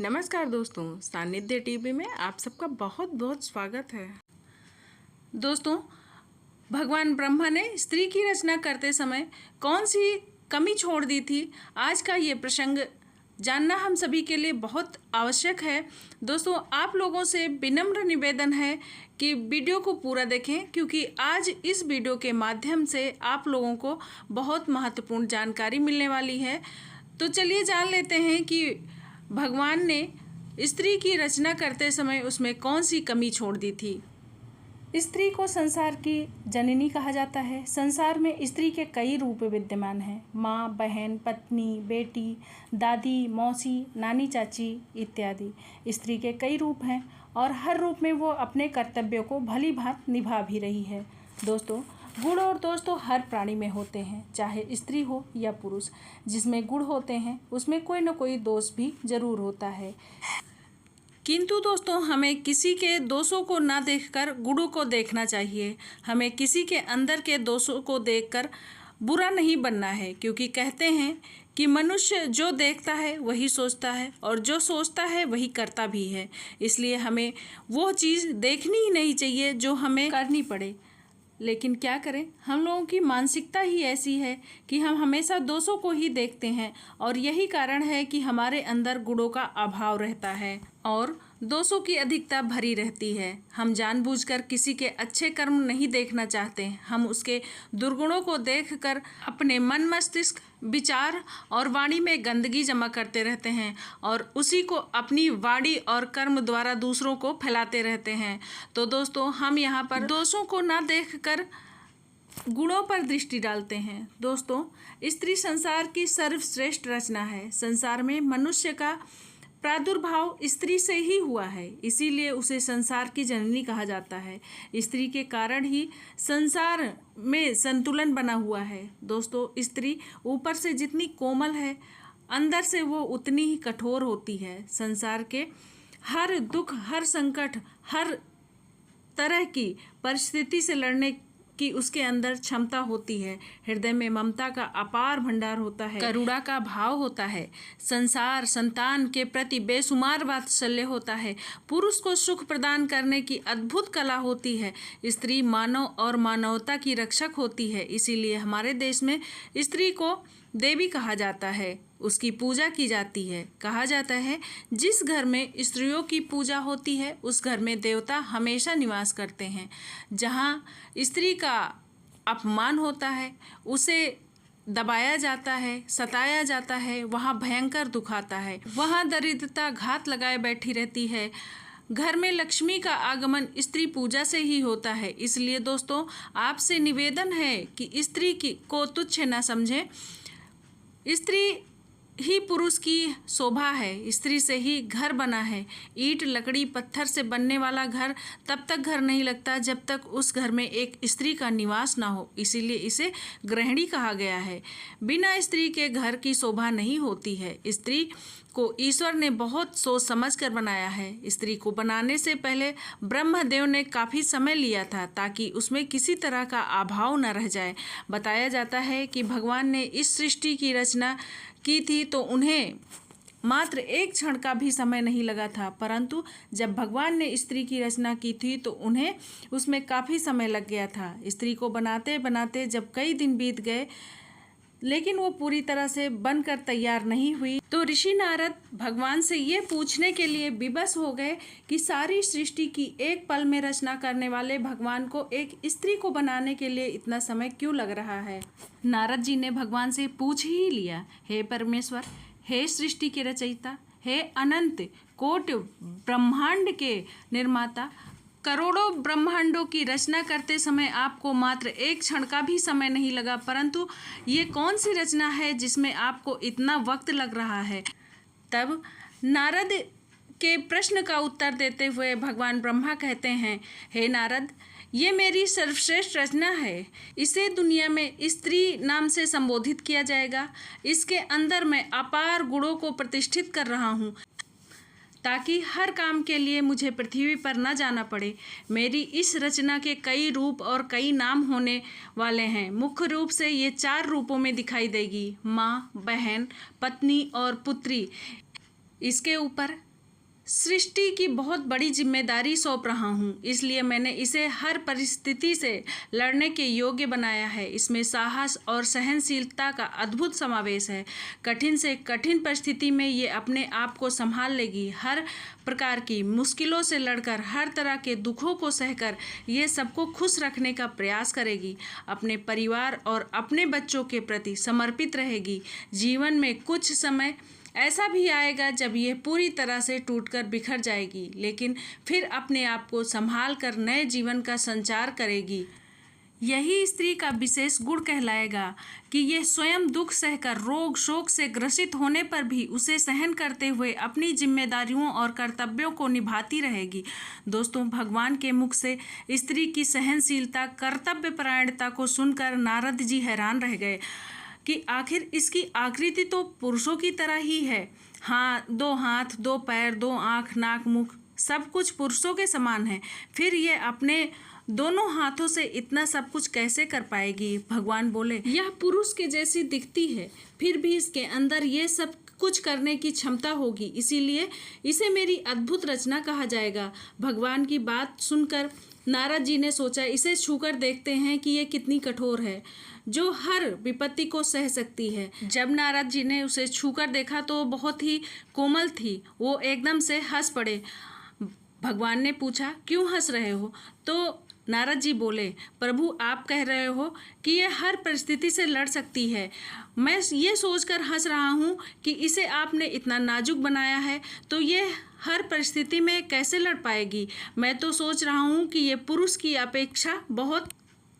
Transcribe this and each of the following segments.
नमस्कार दोस्तों, सानिध्य टीवी में आप सबका बहुत बहुत स्वागत है। दोस्तों, भगवान ब्रह्मा ने स्त्री की रचना करते समय कौन सी कमी छोड़ दी थी, आज का ये प्रसंग जानना हम सभी के लिए बहुत आवश्यक है। दोस्तों, आप लोगों से विनम्र निवेदन है कि वीडियो को पूरा देखें, क्योंकि आज इस वीडियो के माध्यम से आप लोगों को बहुत महत्वपूर्ण जानकारी मिलने वाली है। तो चलिए जान लेते हैं कि भगवान ने स्त्री की रचना करते समय उसमें कौन सी कमी छोड़ दी थी। स्त्री को संसार की जननी कहा जाता है। संसार में स्त्री के कई रूप विद्यमान हैं। माँ, बहन, पत्नी, बेटी, दादी, मौसी, नानी, चाची इत्यादि। स्त्री के कई रूप हैं और हर रूप में वो अपने कर्तव्यों को भली भांत निभा भी रही है। दोस्तों, गुण और दोष तो हर प्राणी में होते हैं, चाहे स्त्री हो या पुरुष। जिसमें गुण होते हैं उसमें कोई न कोई दोष भी जरूर होता है। किंतु दोस्तों, हमें किसी के दोषों को ना देखकर गुणों को देखना चाहिए। हमें किसी के अंदर के दोषों को देखकर बुरा नहीं बनना है, क्योंकि कहते हैं कि मनुष्य जो देखता है वही सोचता है और जो सोचता है वही करता भी है। इसलिए हमें वो चीज़ देखनी ही नहीं चाहिए जो हमें करनी पड़े। लेकिन क्या करें, हम लोगों की मानसिकता ही ऐसी है कि हम हमेशा दोषों को ही देखते हैं और यही कारण है कि हमारे अंदर गुणों का अभाव रहता है और दोषों की अधिकता भरी रहती है। हम जानबूझकर किसी के अच्छे कर्म नहीं देखना चाहते, हम उसके दुर्गुणों को देखकर अपने मन, मस्तिष्क, विचार और वाणी में गंदगी जमा करते रहते हैं और उसी को अपनी वाणी और कर्म द्वारा दूसरों को फैलाते रहते हैं। तो दोस्तों, हम यहाँ पर दोषों को ना देखकर गुणों पर दृष्टि डालते हैं। दोस्तों, स्त्री संसार की सर्वश्रेष्ठ रचना है। संसार में मनुष्य का प्रादुर्भाव स्त्री से ही हुआ है, इसीलिए उसे संसार की जननी कहा जाता है। स्त्री के कारण ही संसार में संतुलन बना हुआ है। दोस्तों, स्त्री ऊपर से जितनी कोमल है, अंदर से वो उतनी ही कठोर होती है। संसार के हर दुख, हर संकट, हर तरह की परिस्थिति से लड़ने कि उसके अंदर क्षमता होती है। हृदय में ममता का अपार भंडार होता है, करुणा का भाव होता है, संसार संतान के प्रति बेशुमार वात्सल्य होता है, पुरुष को सुख प्रदान करने की अद्भुत कला होती है। स्त्री मानव और मानवता की रक्षक होती है। इसीलिए हमारे देश में स्त्री को देवी कहा जाता है, उसकी पूजा की जाती है। कहा जाता है जिस घर में स्त्रियों की पूजा होती है उस घर में देवता हमेशा निवास करते हैं। जहाँ स्त्री का अपमान होता है, उसे दबाया जाता है, सताया जाता है, वहाँ भयंकर दुख आता है, वहाँ दरिद्रता घात लगाए बैठी रहती है। घर में लक्ष्मी का आगमन स्त्री पूजा से ही होता है। इसलिए दोस्तों, आपसे निवेदन है कि स्त्री को तुच्छ न समझें। स्त्री ही पुरुष की शोभा है, स्त्री से ही घर बना है। ईंट, लकड़ी, पत्थर से बनने वाला घर तब तक घर नहीं लगता जब तक उस घर में एक स्त्री का निवास ना हो। इसीलिए इसे गृहिणी कहा गया है। बिना स्त्री के घर की शोभा नहीं होती है। स्त्री को ईश्वर ने बहुत सोच समझ कर बनाया है। स्त्री को बनाने से पहले ब्रह्मदेव ने काफ़ी समय लिया था ताकि उसमें किसी तरह का अभाव न रह जाए। बताया जाता है कि भगवान ने इस सृष्टि की रचना की थी तो उन्हें मात्र एक क्षण का भी समय नहीं लगा था, परंतु जब भगवान ने स्त्री की रचना की थी तो उन्हें उसमें काफ़ी समय लग गया था। स्त्री को बनाते बनाते जब कई दिन बीत गए लेकिन वो पूरी तरह से बनकर तैयार नहीं हुई, तो ऋषि नारद भगवान से ये पूछने के लिए विवश हो गए कि सारी सृष्टि की एक पल में रचना करने वाले भगवान को एक स्त्री को बनाने के लिए इतना समय क्यों लग रहा है। नारद जी ने भगवान से पूछ ही लिया, हे परमेश्वर, हे सृष्टि के रचयिता, हे अनंत कोटि ब्रह्मांड के निर्माता, करोड़ों ब्रह्मांडों की रचना करते समय आपको मात्र एक क्षण का भी समय नहीं लगा, परंतु ये कौन सी रचना है जिसमें आपको इतना वक्त लग रहा है। तब नारद के प्रश्न का उत्तर देते हुए भगवान ब्रह्मा कहते हैं, हे नारद, ये मेरी सर्वश्रेष्ठ रचना है। इसे दुनिया में स्त्री नाम से संबोधित किया जाएगा। इसके अंदर मैं अपार गुणों को प्रतिष्ठित कर रहा हूँ ताकि हर काम के लिए मुझे पृथ्वी पर न जाना पड़े। मेरी इस रचना के कई रूप और कई नाम होने वाले हैं। मुख्य रूप से ये 4 रूपों में दिखाई देगी, माँ, बहन, पत्नी और पुत्री। इसके ऊपर सृष्टि की बहुत बड़ी जिम्मेदारी सौंप रहा हूँ, इसलिए मैंने इसे हर परिस्थिति से लड़ने के योग्य बनाया है। इसमें साहस और सहनशीलता का अद्भुत समावेश है। कठिन से कठिन परिस्थिति में ये अपने आप को संभाल लेगी। हर प्रकार की मुश्किलों से लड़कर, हर तरह के दुखों को सहकर ये सबको खुश रखने का प्रयास करेगी। अपने परिवार और अपने बच्चों के प्रति समर्पित रहेगी। जीवन में कुछ समय ऐसा भी आएगा जब यह पूरी तरह से टूटकर बिखर जाएगी, लेकिन फिर अपने आप को संभाल कर नए जीवन का संचार करेगी। यही स्त्री का विशेष गुण कहलाएगा कि यह स्वयं दुख सहकर, रोग शोक से ग्रसित होने पर भी उसे सहन करते हुए अपनी जिम्मेदारियों और कर्तव्यों को निभाती रहेगी। दोस्तों, भगवान के मुख से स्त्री की सहनशीलता, कर्तव्य परायणता को सुनकर नारद जी हैरान रह गए कि आखिर इसकी आकृति तो पुरुषों की तरह ही है। हाँ, 2 हाथ, 2 पैर, 2 आँख, नाक, मुख, सब कुछ पुरुषों के समान है। फिर ये अपने दोनों हाथों से इतना सब कुछ कैसे कर पाएगी? भगवान बोले, यह पुरुष के जैसी दिखती है, फिर भी इसके अंदर ये सब कुछ करने की क्षमता होगी, इसीलिए इसे मेरी अद्भुत रचना कहा जाएगा। भगवान की बात सुनकर नारद जी ने सोचा, इसे छूकर देखते हैं कि ये कितनी कठोर है, जो हर विपत्ति को सह सकती है। जब नारद जी ने उसे छूकर देखा तो बहुत ही कोमल थी। वो एकदम से हंस पड़े। भगवान ने पूछा, क्यों हंस रहे हो? तो नारद जी बोले, प्रभु, आप कह रहे हो कि ये हर परिस्थिति से लड़ सकती है। मैं ये सोचकर हंस रहा हूँ कि इसे आपने इतना नाजुक बनाया है, तो ये हर परिस्थिति में कैसे लड़ पाएगी? मैं तो सोच रहा हूँ कि ये पुरुष की अपेक्षा बहुत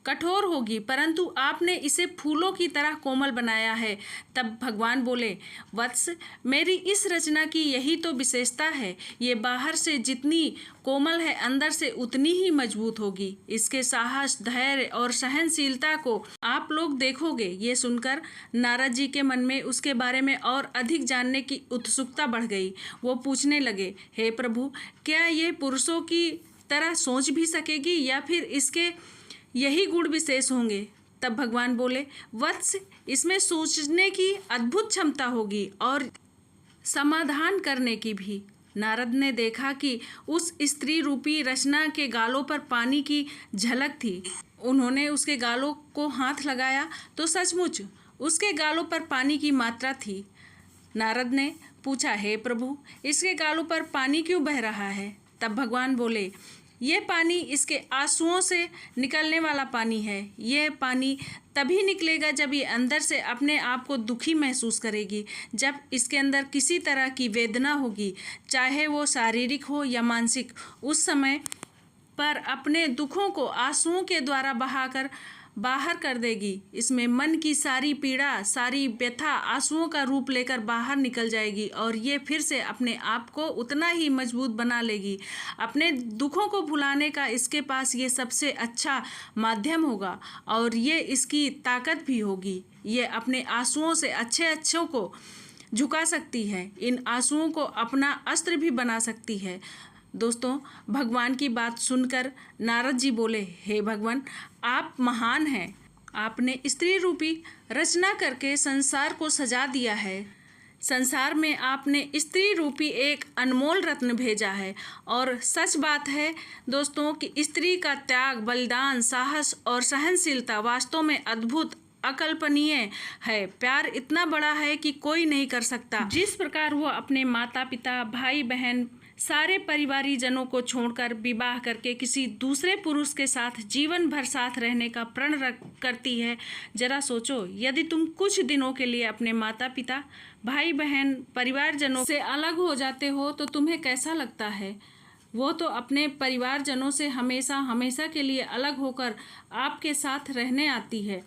कठोर होगी, परंतु आपने इसे फूलों की तरह कोमल बनाया है। तब भगवान बोले, वत्स, मेरी इस रचना की यही तो विशेषता है। ये बाहर से जितनी कोमल है, अंदर से उतनी ही मजबूत होगी। इसके साहस, धैर्य और सहनशीलता को आप लोग देखोगे। ये सुनकर नारद जी के मन में उसके बारे में और अधिक जानने की उत्सुकता बढ़ गई। वो पूछने लगे, हे प्रभु, क्या ये पुरुषों की तरह सोच भी सकेगी या फिर इसके यही गुण विशेष होंगे? तब भगवान बोले, वत्स, इसमें सोचने की अद्भुत क्षमता होगी और समाधान करने की भी। नारद ने देखा कि उस स्त्री रूपी रचना के गालों पर पानी की झलक थी। उन्होंने उसके गालों को हाथ लगाया तो सचमुच उसके गालों पर पानी की मात्रा थी। नारद ने पूछा, हे प्रभु, इसके गालों पर पानी क्यों बह रहा है? तब भगवान बोले, ये पानी इसके आंसुओं से निकलने वाला पानी है। ये पानी तभी निकलेगा जब ये अंदर से अपने आप को दुखी महसूस करेगी, जब इसके अंदर किसी तरह की वेदना होगी, चाहे वो शारीरिक हो या मानसिक। उस समय पर अपने दुखों को आंसुओं के द्वारा बहाकर बाहर कर देगी। इसमें मन की सारी पीड़ा, सारी व्यथा आंसुओं का रूप लेकर बाहर निकल जाएगी और ये फिर से अपने आप को उतना ही मजबूत बना लेगी। अपने दुखों को भुलाने का इसके पास ये सबसे अच्छा माध्यम होगा और ये इसकी ताकत भी होगी। ये अपने आंसुओं से अच्छों को झुका सकती है, इन आंसुओं को अपना अस्त्र भी बना सकती है। दोस्तों, भगवान की बात सुनकर नारद जी बोले, हे भगवान, आप महान हैं। आपने स्त्री रूपी रचना करके संसार को सजा दिया है। संसार में आपने स्त्री रूपी एक अनमोल रत्न भेजा है और सच बात है दोस्तों कि स्त्री का त्याग, बलिदान, साहस और सहनशीलता वास्तव में अद्भुत, अकल्पनीय है। प्यार इतना बड़ा है कि कोई नहीं कर सकता। जिस प्रकार वो अपने माता पिता, भाई बहन, सारे परिवारी जनों को छोड़कर विवाह करके किसी दूसरे पुरुष के साथ जीवन भर साथ रहने का प्रण करती है, जरा सोचो, यदि तुम कुछ दिनों के लिए अपने माता पिता, भाई बहन, परिवारजनों से अलग हो जाते हो तो तुम्हें कैसा लगता है? वो तो अपने परिवारजनों से हमेशा हमेशा के लिए अलग होकर आपके साथ रहने आती है।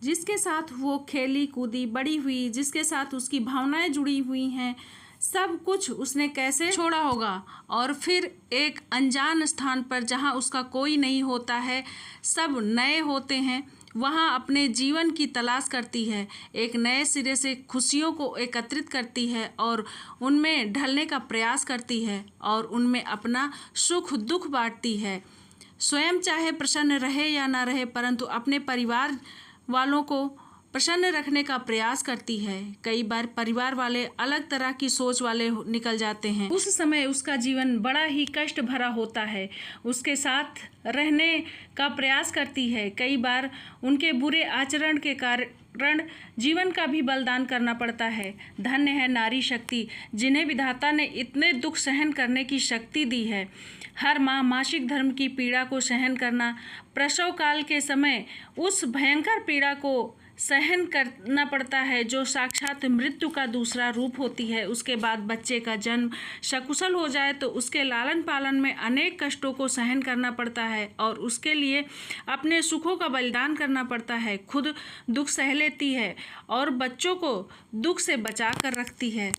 जिसके साथ वो खेली कूदी बड़ी हुई, जिसके साथ उसकी भावनाएं जुड़ी हुई हैं, सब कुछ उसने कैसे छोड़ा होगा और फिर एक अनजान स्थान पर जहाँ उसका कोई नहीं होता है, सब नए होते हैं, वहाँ अपने जीवन की तलाश करती है। एक नए सिरे से खुशियों को एकत्रित करती है और उनमें ढलने का प्रयास करती है और उनमें अपना सुख दुख बांटती है। स्वयं चाहे प्रसन्न रहे या ना रहे, परंतु अपने परिवार वालों को प्रसन्न रखने का प्रयास करती है। कई बार परिवार वाले अलग तरह की सोच वाले निकल जाते हैं। उस समय उसका जीवन बड़ा ही कष्ट भरा होता है। उसके साथ रहने का प्रयास करती है। कई बार उनके बुरे आचरण के कारण जीवन का भी बलिदान करना पड़ता है। धन्य है नारी शक्ति, जिन्हें विधाता ने इतने दुख सहन करने की शक्ति दी है। हर माँ मासिक धर्म की पीड़ा को सहन करना, प्रसव काल के समय उस भयंकर पीड़ा को सहन करना पड़ता है जो साक्षात मृत्यु का दूसरा रूप होती है। उसके बाद बच्चे का जन्म सकुशल हो जाए तो उसके लालन पालन में अनेक कष्टों को सहन करना पड़ता है और उसके लिए अपने सुखों का बलिदान करना पड़ता है। खुद दुख सह लेती है और बच्चों को दुख से बचा कर रखती है।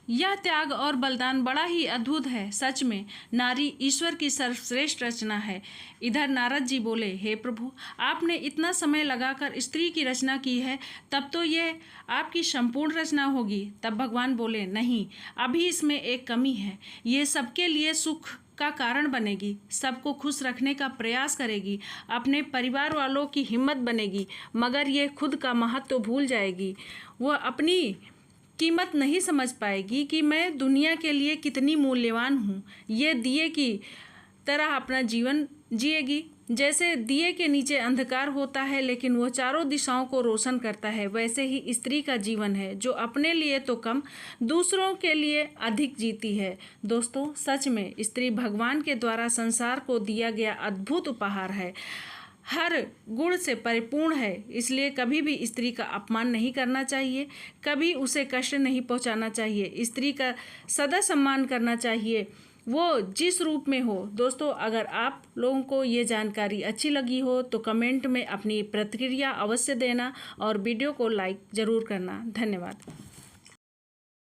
यह त्याग और बलिदान बड़ा ही अद्भुत है। सच में नारी ईश्वर की सर्वश्रेष्ठ रचना है। इधर नारद जी बोले, हे प्रभु, आपने इतना समय लगाकर स्त्री की रचना की है, तब तो ये आपकी संपूर्ण रचना होगी। तब भगवान बोले, नहीं, अभी इसमें एक कमी है। ये सबके लिए सुख का कारण बनेगी, सबको खुश रखने का प्रयास करेगी, अपने परिवार वालों की हिम्मत बनेगी, मगर ये खुद का महत्व भूल जाएगी। वह अपनी कीमत नहीं समझ पाएगी कि मैं दुनिया के लिए कितनी मूल्यवान हूँ। ये दिए की तरह अपना जीवन जिएगी। जैसे दिए के नीचे अंधकार होता है लेकिन वो चारों दिशाओं को रोशन करता है, वैसे ही स्त्री का जीवन है, जो अपने लिए तो कम, दूसरों के लिए अधिक जीती है। दोस्तों, सच में स्त्री भगवान के द्वारा संसार को दिया गया अद्भुत उपहार है। हर गुण से परिपूर्ण है, इसलिए कभी भी स्त्री का अपमान नहीं करना चाहिए, कभी उसे कष्ट नहीं पहुंचाना चाहिए। स्त्री का सदा सम्मान करना चाहिए, वो जिस रूप में हो। दोस्तों, अगर आप लोगों को ये जानकारी अच्छी लगी हो तो कमेंट में अपनी प्रतिक्रिया अवश्य देना और वीडियो को लाइक ज़रूर करना। धन्यवाद।